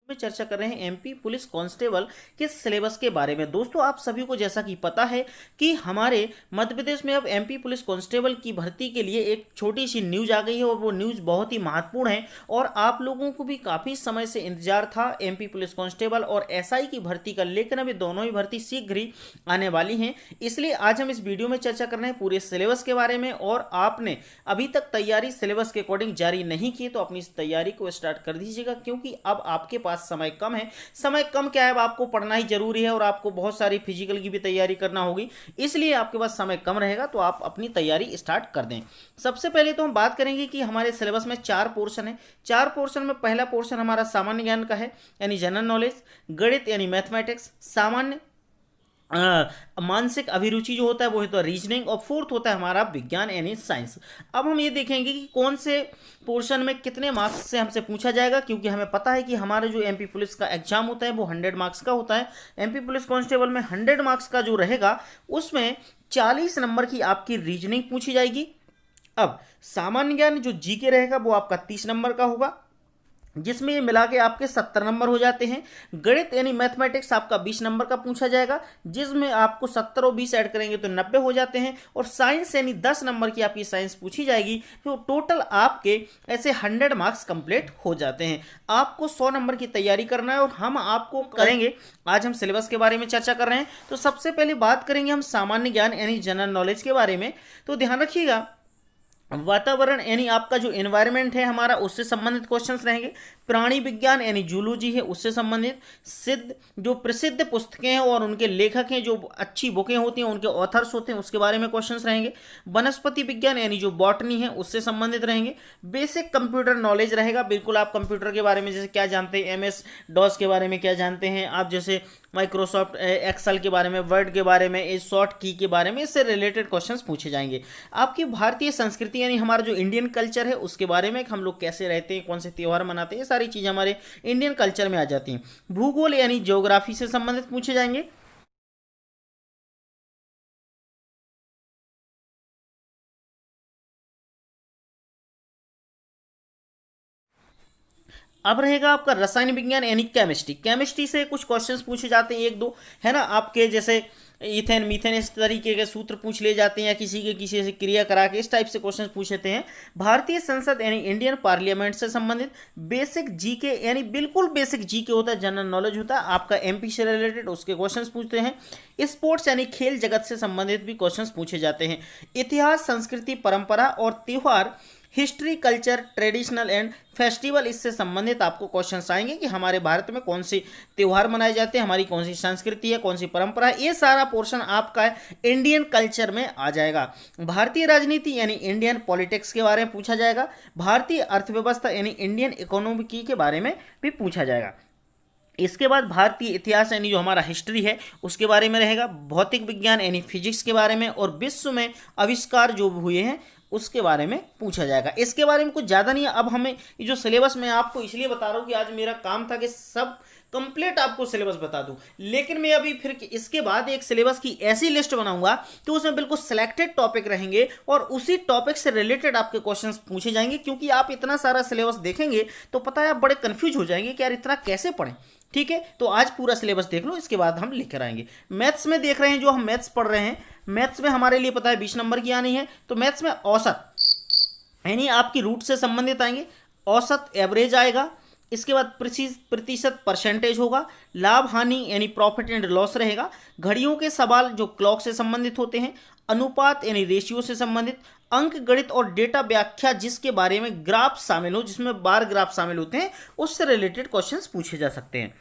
में चर्चा कर रहे हैं एमपी पुलिस कांस्टेबल के सिलेबस के बारे में। दोस्तों, आप सभी को जैसा कि पता है कि हमारे मध्य प्रदेश में अब एमपी पुलिस कांस्टेबल की भर्ती के लिए एक छोटी सी न्यूज आ गई है और वो न्यूज बहुत ही महत्वपूर्ण है और आप लोगों को भी काफ़ी समय से इंतजार था एमपी पुलिस कांस्टेबल और एसआई की भर्ती का, लेकिन अभी दोनों ही भर्ती शीघ्र ही आने वाली हैं। इसलिए आज हम इस वीडियो में चर्चा कर रहे हैं पूरे सिलेबस के बारे में। और आपने अभी तक तैयारी सिलेबस के अकॉर्डिंग जारी नहीं की तो अपनी इस तैयारी को स्टार्ट कर दीजिएगा, क्योंकि अब आपके पास समय कम है। समय कम क्या है, अब आपको पढ़ना ही जरूरी है और आपको बहुत सारी फिजिकल की भी तैयारी करना होगी, इसलिए आपके पास समय कम रहेगा, तो आप अपनी तैयारी स्टार्ट कर दें। सबसे पहले तो हम बात करेंगे कि हमारे सिलेबस में 4 पोर्शन है। 4 पोर्शन में पहला पोर्शन हमारा सामान्य ज्ञान का है, यानी जनरल नॉलेज, गणित यानी मैथमेटिक्स, सामान्य मानसिक अभिरुचि जो होता है वो है तो रीजनिंग, और फोर्थ होता है हमारा विज्ञान यानी साइंस। अब हम ये देखेंगे कि कौन से पोर्शन में कितने मार्क्स से हमसे पूछा जाएगा, क्योंकि हमें पता है कि हमारा जो एमपी पुलिस का एग्जाम होता है वो 100 मार्क्स का होता है। एमपी पुलिस कांस्टेबल में 100 मार्क्स का जो रहेगा उसमें 40 नंबर की आपकी रीजनिंग पूछी जाएगी। अब सामान्य ज्ञान जो जीके रहेगा वो आपका 30 नंबर का होगा, जिसमें ये मिला के आपके 70 नंबर हो जाते हैं। गणित यानी मैथमेटिक्स आपका 20 नंबर का पूछा जाएगा, जिसमें आपको 70 और 20 ऐड करेंगे तो 90 हो जाते हैं। और साइंस यानी 10 नंबर की आपकी साइंस पूछी जाएगी, तो टोटल आपके ऐसे 100 मार्क्स कंप्लीट हो जाते हैं। आपको 100 नंबर की तैयारी करना है और हम आपको करेंगे। आज हम सिलेबस के बारे में चर्चा कर रहे हैं, तो सबसे पहले बात करेंगे हम सामान्य ज्ञान यानी जनरल नॉलेज के बारे में। तो ध्यान रखिएगा, वातावरण यानी आपका जो एनवायरनमेंट है हमारा, उससे संबंधित क्वेश्चंस रहेंगे। प्राणी विज्ञान यानी जूलॉजी है, उससे संबंधित सिद्ध जो प्रसिद्ध पुस्तकें हैं और उनके लेखक हैं, जो अच्छी बुकें होती हैं, उनके ऑथर्स होते हैं, उसके बारे में क्वेश्चंस रहेंगे। वनस्पति विज्ञान यानी जो बॉटनी है उससे संबंधित रहेंगे। बेसिक कंप्यूटर नॉलेज रहेगा, बिल्कुल आप कंप्यूटर के बारे में जैसे क्या जानते हैं, MS DOS के बारे में क्या जानते हैं आप, जैसे माइक्रोसॉफ्ट एक्सेल के बारे में, वर्ड के बारे में, इस शॉर्ट की के बारे में, इससे रिलेटेड क्वेश्चंस पूछे जाएंगे। आपकी भारतीय संस्कृति यानी हमारा जो इंडियन कल्चर है उसके बारे में, हम लोग कैसे रहते हैं, कौन से त्यौहार मनाते हैं, ये सारी चीज़ें हमारे इंडियन कल्चर में आ जाती हैं। भूगोल यानी ज्योग्राफी से संबंधित पूछे जाएंगे। अब रहेगा आपका रसायन विज्ञान यानी केमिस्ट्री। केमिस्ट्री से कुछ क्वेश्चंस पूछे जाते हैं, एक दो है ना, आपके जैसे इथेन मीथेन इस तरीके के सूत्र पूछ लिए जाते हैं, या किसी के किसी से क्रिया करा के इस टाइप से क्वेश्चंस पूछते हैं। भारतीय संसद यानी इंडियन पार्लियामेंट से संबंधित। बेसिक जीके यानी बिल्कुल बेसिक जीके होता है, जनरल नॉलेज होता है आपका एमपी से रिलेटेड, उसके क्वेश्चंस पूछते हैं। स्पोर्ट्स यानी खेल जगत से संबंधित भी क्वेश्चंस पूछे जाते हैं। इतिहास, संस्कृति, परंपरा और त्योहार, history, culture, traditional and festival, इससे संबंधित आपको क्वेश्चंस आएंगे कि हमारे भारत में कौन से त्यौहार मनाए जाते हैं, हमारी कौन सी संस्कृति है, कौन सी परंपरा है, ये सारा पोर्शन आपका इंडियन कल्चर में आ जाएगा। भारतीय राजनीति यानी इंडियन पॉलिटिक्स के बारे में पूछा जाएगा। भारतीय अर्थव्यवस्था यानी इंडियन इकोनॉमी के बारे में भी पूछा जाएगा। इसके बाद भारतीय इतिहास यानी जो हमारा हिस्ट्री है उसके बारे में रहेगा। भौतिक विज्ञान यानी फिजिक्स के बारे में, और विश्व में आविष्कार जो हुए हैं उसके बारे में पूछा जाएगा। इसके बारे में कुछ ज़्यादा नहीं है। अब हमें ये जो सिलेबस मैं आपको इसलिए बता रहा हूँ कि आज मेरा काम था कि सब कंप्लीट आपको सिलेबस बता दूं, लेकिन मैं अभी फिर इसके बाद एक सिलेबस की ऐसी लिस्ट बनाऊंगा कि उसमें बिल्कुल सिलेक्टेड टॉपिक रहेंगे और उसी टॉपिक से रिलेटेड आपके क्वेश्चंस पूछे जाएंगे। क्योंकि आप इतना सारा सिलेबस देखेंगे तो पता है आप बड़े कंफ्यूज हो जाएंगे कि यार इतना कैसे पढ़ें। ठीक है, तो आज पूरा सिलेबस देख लो, इसके बाद हम लेकर आएंगे। मैथ्स में देख रहे हैं, जो हम मैथ्स पढ़ रहे हैं, मैथ्स में हमारे लिए पता है 20 नंबर की आनी है। तो मैथ्स में औसत यानी आपकी रूट से संबंधित आएंगे, औसत एवरेज आएगा। इसके बाद प्रतिशत परसेंटेज होगा। लाभ हानि यानी प्रॉफिट एंड लॉस रहेगा। घड़ियों के सवाल जो क्लॉक से संबंधित होते हैं। अनुपात यानी रेशियो से संबंधित। अंक गणित और डेटा व्याख्या, जिसके बारे में ग्राफ शामिल हो, जिसमें बार ग्राफ शामिल होते हैं, उससे रिलेटेड क्वेश्चंस पूछे जा सकते हैं।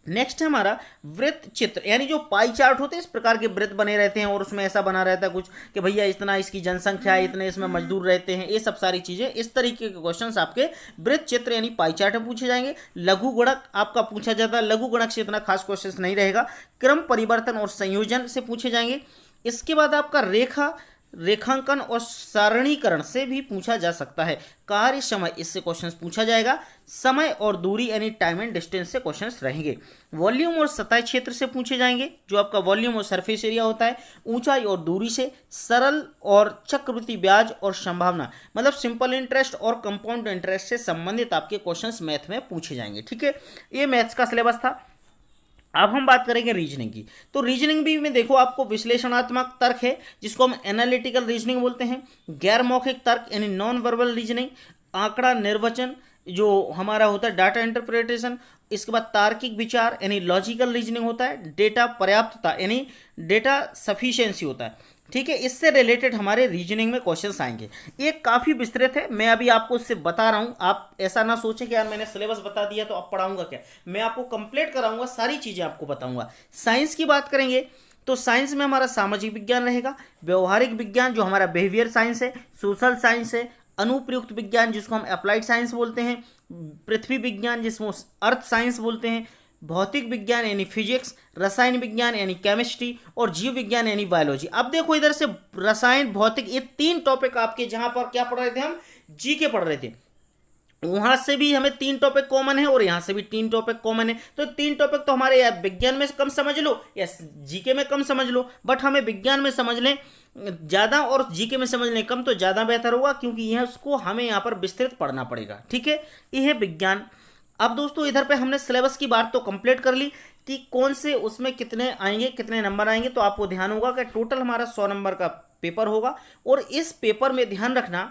नेक्स्ट है हमारा वृत्त चित्र, यानी जो पाई चार्ट होते हैं, इस प्रकार के वृत्त बने रहते हैं और उसमें ऐसा बना रहता है कुछ कि भैया इतना इसकी जनसंख्या है, इतने इसमें मजदूर रहते हैं, ये सब सारी चीजें, इस तरीके के क्वेश्चंस आपके वृत्त चित्र यानी पाई चार्ट में पूछे जाएंगे। लघु गुणक आपका पूछा जाता है, लघु गुणक से इतना खास क्वेश्चन नहीं रहेगा। क्रम परिवर्तन और संयोजन से पूछे जाएंगे। इसके बाद आपका रेखा रेखांकन और सारणीकरण से भी पूछा जा सकता है। कार्य समय, इससे क्वेश्चंस पूछा जाएगा। समय और दूरी यानी टाइम एंड डिस्टेंस से क्वेश्चंस रहेंगे। वॉल्यूम और सतह क्षेत्र से पूछे जाएंगे, जो आपका वॉल्यूम और सरफेस एरिया होता है। ऊंचाई और दूरी से, सरल और चक्रवृद्धि ब्याज और संभावना, मतलब सिंपल इंटरेस्ट और कंपाउंड इंटरेस्ट से संबंधित आपके क्वेश्चंस मैथ में पूछे जाएंगे। ठीक है, ये मैथ्स का सिलेबस था। अब हम बात करेंगे रीजनिंग की। तो रीजनिंग भी में देखो आपको विश्लेषणात्मक तर्क है, जिसको हम एनालिटिकल रीजनिंग बोलते हैं। गैर मौखिक तर्क यानी नॉन वर्बल रीजनिंग, आंकड़ा निर्वचन जो हमारा होता है डाटा इंटरप्रिटेशन। इसके बाद तार्किक विचार यानी लॉजिकल रीजनिंग होता है। डेटा पर्याप्तता यानी डेटा सफिशिएंसी होता है। ठीक है, इससे रिलेटेड हमारे रीजनिंग में क्वेश्चंस आएंगे। ये काफ़ी विस्तृत है, मैं अभी आपको इससे बता रहा हूँ। आप ऐसा ना सोचें कि यार मैंने सिलेबस बता दिया तो अब पढ़ाऊंगा क्या। मैं आपको कंप्लीट कराऊंगा, सारी चीज़ें आपको बताऊंगा। साइंस की बात करेंगे तो साइंस में हमारा सामाजिक विज्ञान रहेगा, व्यवहारिक विज्ञान जो हमारा बिहेवियर साइंस है, सोशल साइंस है, अनुप्रयुक्त विज्ञान जिसको हम अप्लाइड साइंस बोलते हैं, पृथ्वी विज्ञान जिसको अर्थ साइंस बोलते हैं, भौतिक विज्ञान यानी फिजिक्स, रसायन विज्ञान यानी केमिस्ट्री और जीव विज्ञान यानी बायोलॉजी। अब देखो इधर से रसायन, भौतिक, ये तीन टॉपिक आपके जहां पर क्या पढ़ रहे थे हम, जीके पढ़ रहे थे, वहां से भी हमें तीन टॉपिक कॉमन है और यहां से भी तीन टॉपिक कॉमन है। तो तीन टॉपिक तो हमारे या विज्ञान में कम समझ लो या जीके में कम समझ लो, बट हमें विज्ञान में समझ लें ज़्यादा और जीके में समझ लें कम तो ज़्यादा बेहतर होगा, क्योंकि यह उसको हमें यहाँ पर विस्तृत पढ़ना पड़ेगा। ठीक है, यह है विज्ञान। अब दोस्तों इधर पे हमने सिलेबस की बात तो कंप्लीट कर ली कि कौन से उसमें कितने आएंगे, कितने नंबर आएंगे। तो आपको ध्यान होगा कि टोटल हमारा 100 नंबर का पेपर होगा और इस पेपर में ध्यान रखना